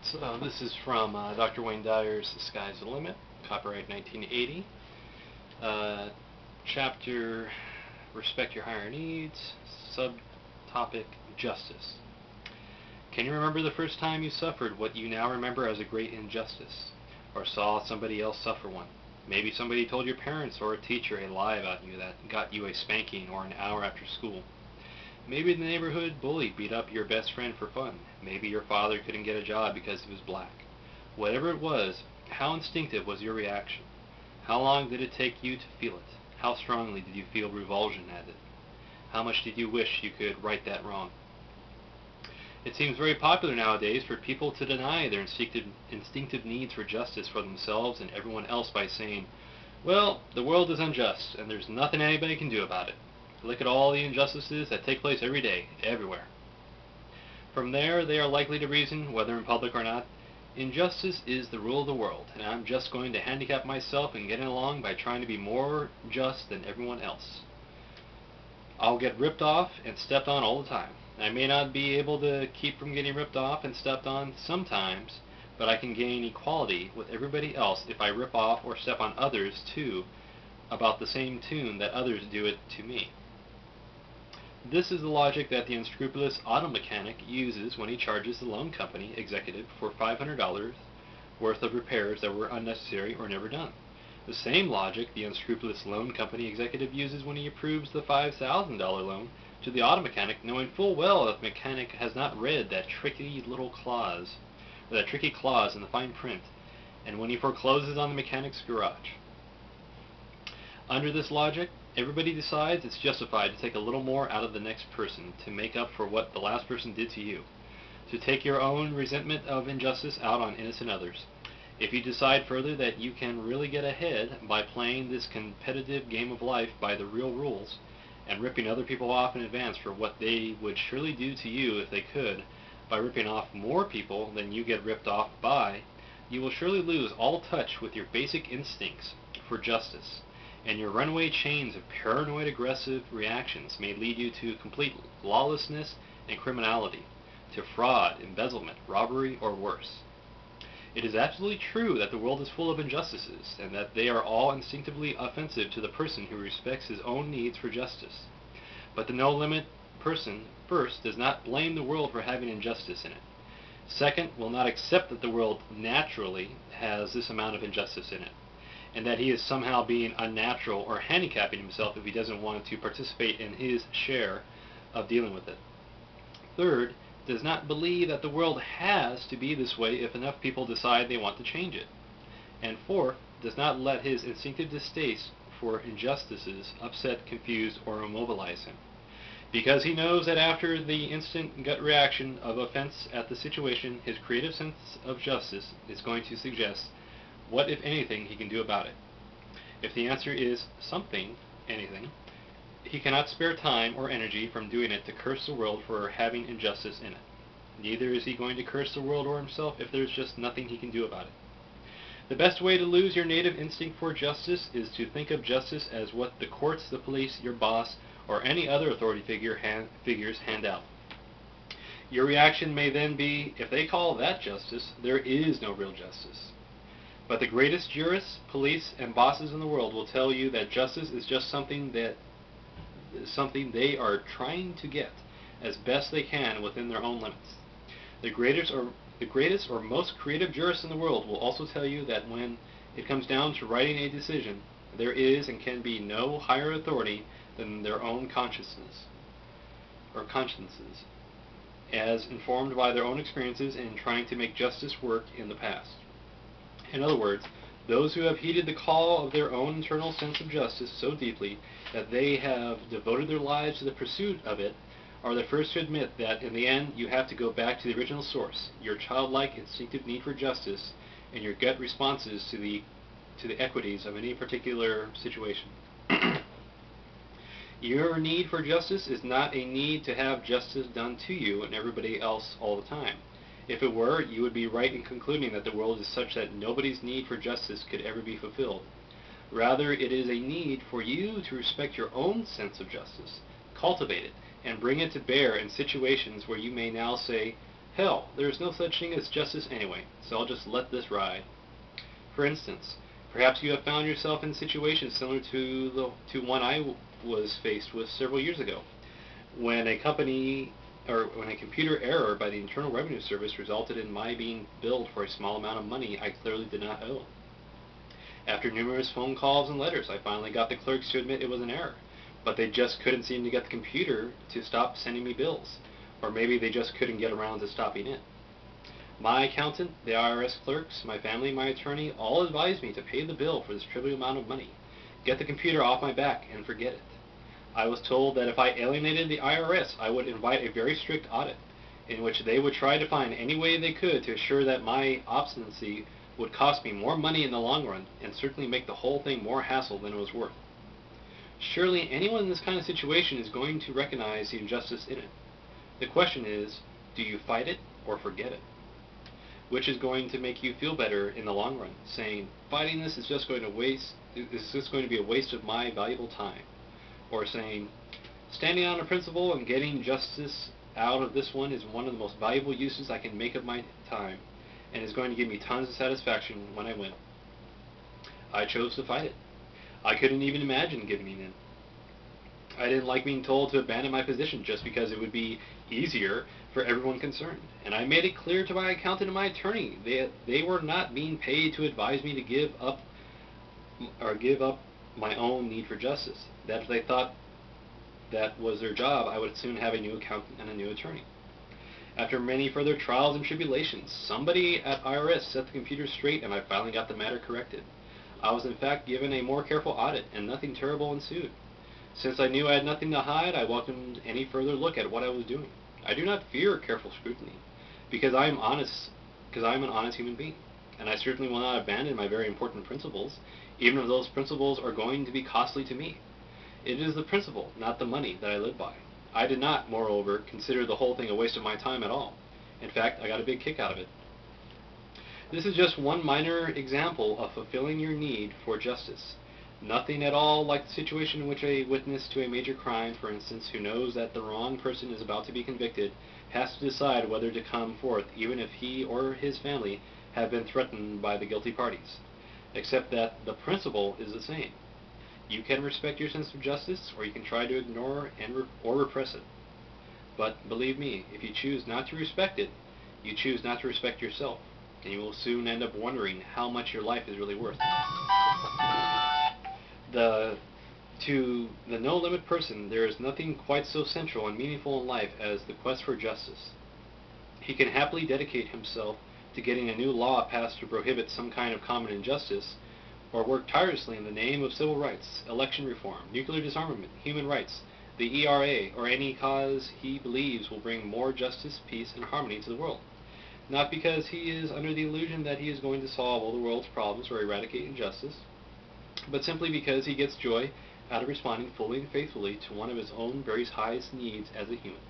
So this is from Dr. Wayne Dyer's The Sky's the Limit, copyright 1980. Chapter Respect Your Higher Needs, subtopic Justice. Can you remember the first time you suffered what you now remember as a great injustice, or saw somebody else suffer one? Maybe somebody told your parents or a teacher a lie about you that got you a spanking or an hour after school. Maybe the neighborhood bully beat up your best friend for fun. Maybe your father couldn't get a job because he was black. Whatever it was, how instinctive was your reaction? How long did it take you to feel it? How strongly did you feel revulsion at it? How much did you wish you could right that wrong? It seems very popular nowadays for people to deny their instinctive needs for justice for themselves and everyone else by saying, well, the world is unjust and there's nothing anybody can do about it. Look at all the injustices that take place every day, everywhere. From there, they are likely to reason, whether in public or not, injustice is the rule of the world, and I'm just going to handicap myself in getting along by trying to be more just than everyone else. I'll get ripped off and stepped on all the time. I may not be able to keep from getting ripped off and stepped on sometimes, but I can gain equality with everybody else if I rip off or step on others too, about the same tune that others do it to me. This is the logic that the unscrupulous auto mechanic uses when he charges the loan company executive for $500 worth of repairs that were unnecessary or never done. The same logic the unscrupulous loan company executive uses when he approves the $5,000 loan to the auto mechanic, knowing full well that the mechanic has not read that tricky clause in the fine print, and when he forecloses on the mechanic's garage. Under this logic, everybody decides it's justified to take a little more out of the next person to make up for what the last person did to you, to take your own resentment of injustice out on innocent others. If you decide further that you can really get ahead by playing this competitive game of life by the real rules, and ripping other people off in advance for what they would surely do to you if they could, by ripping off more people than you get ripped off by, you will surely lose all touch with your basic instincts for justice, and your runaway chains of paranoid aggressive reactions may lead you to complete lawlessness and criminality, to fraud, embezzlement, robbery, or worse. It is absolutely true that the world is full of injustices, and that they are all instinctively offensive to the person who respects his own needs for justice. But the no-limit person, first, does not blame the world for having injustice in it. Second, will not accept that the world naturally has this amount of injustice in it, and that he is somehow being unnatural or handicapping himself if he doesn't want to participate in his share of dealing with it. Third, does not believe that the world has to be this way if enough people decide they want to change it. And fourth, does not let his instinctive distaste for injustices upset, confuse, or immobilize him, because he knows that after the instant gut reaction of offense at the situation, his creative sense of justice is going to suggest what, if anything, he can do about it. If the answer is something, anything, he cannot spare time or energy from doing it to curse the world for having injustice in it. Neither is he going to curse the world or himself if there's just nothing he can do about it. The best way to lose your native instinct for justice is to think of justice as what the courts, the police, your boss, or any other authority figures hand out. Your reaction may then be, if they call that justice, there is no real justice. But the greatest jurists, police, and bosses in the world will tell you that justice is just something they are trying to get as best they can within their own limits. The greatest or most creative jurists in the world will also tell you that when it comes down to writing a decision, there is and can be no higher authority than their own consciousness or consciences, as informed by their own experiences in trying to make justice work in the past. In other words, those who have heeded the call of their own internal sense of justice so deeply that they have devoted their lives to the pursuit of it are the first to admit that in the end you have to go back to the original source, your childlike instinctive need for justice and your gut responses to the equities of any particular situation. Your need for justice is not a need to have justice done to you and everybody else all the time. If it were, you would be right in concluding that the world is such that nobody's need for justice could ever be fulfilled. Rather, it is a need for you to respect your own sense of justice, cultivate it, and bring it to bear in situations where you may now say, Hell, there is no such thing as justice anyway, so I'll just let this ride. For instance, perhaps you have found yourself in situations similar to one I was faced with several years ago, when a computer error by the Internal Revenue Service resulted in my being billed for a small amount of money I clearly did not owe. After numerous phone calls and letters, I finally got the clerks to admit it was an error, but they just couldn't seem to get the computer to stop sending me bills, or maybe they just couldn't get around to stopping it. My accountant, the IRS clerks, my family, my attorney all advised me to pay the bill for this trivial amount of money, get the computer off my back, and forget it. I was told that if I alienated the IRS, I would invite a very strict audit, in which they would try to find any way they could to assure that my obstinacy would cost me more money in the long run, and certainly make the whole thing more hassle than it was worth. Surely anyone in this kind of situation is going to recognize the injustice in it. The question is, do you fight it or forget it? Which is going to make you feel better in the long run, saying, fighting this is just going to be a waste of my valuable time, or saying, standing on a principle and getting justice out of this one is one of the most valuable uses I can make of my time, and is going to give me tons of satisfaction when I win. I chose to fight it. I couldn't even imagine giving in. I didn't like being told to abandon my position just because it would be easier for everyone concerned. And I made it clear to my accountant and my attorney they were not being paid to advise me to give up my own need for justice. That if they thought that was their job, I would soon have a new accountant and a new attorney. After many further trials and tribulations, somebody at IRS set the computer straight and I finally got the matter corrected. I was in fact given a more careful audit and nothing terrible ensued. Since I knew I had nothing to hide, I welcomed any further look at what I was doing. I do not fear careful scrutiny, because I am an honest human being, and I certainly will not abandon my very important principles, even if those principles are going to be costly to me. It is the principle, not the money, that I live by. I did not, moreover, consider the whole thing a waste of my time at all. In fact, I got a big kick out of it. This is just one minor example of fulfilling your need for justice. Nothing at all like the situation in which a witness to a major crime, for instance, who knows that the wrong person is about to be convicted, has to decide whether to come forth, even if he or his family have been threatened by the guilty parties. Except that the principle is the same. You can respect your sense of justice, or you can try to ignore or repress it. But believe me, if you choose not to respect it, you choose not to respect yourself, and you will soon end up wondering how much your life is really worth. To the no-limit person, there is nothing quite so central and meaningful in life as the quest for justice. He can happily dedicate himself to getting a new law passed to prohibit some kind of common injustice, or work tirelessly in the name of civil rights, election reform, nuclear disarmament, human rights, the ERA, or any cause he believes will bring more justice, peace, and harmony to the world. Not because he is under the illusion that he is going to solve all the world's problems or eradicate injustice, but simply because he gets joy out of responding fully and faithfully to one of his own very highest needs as a human.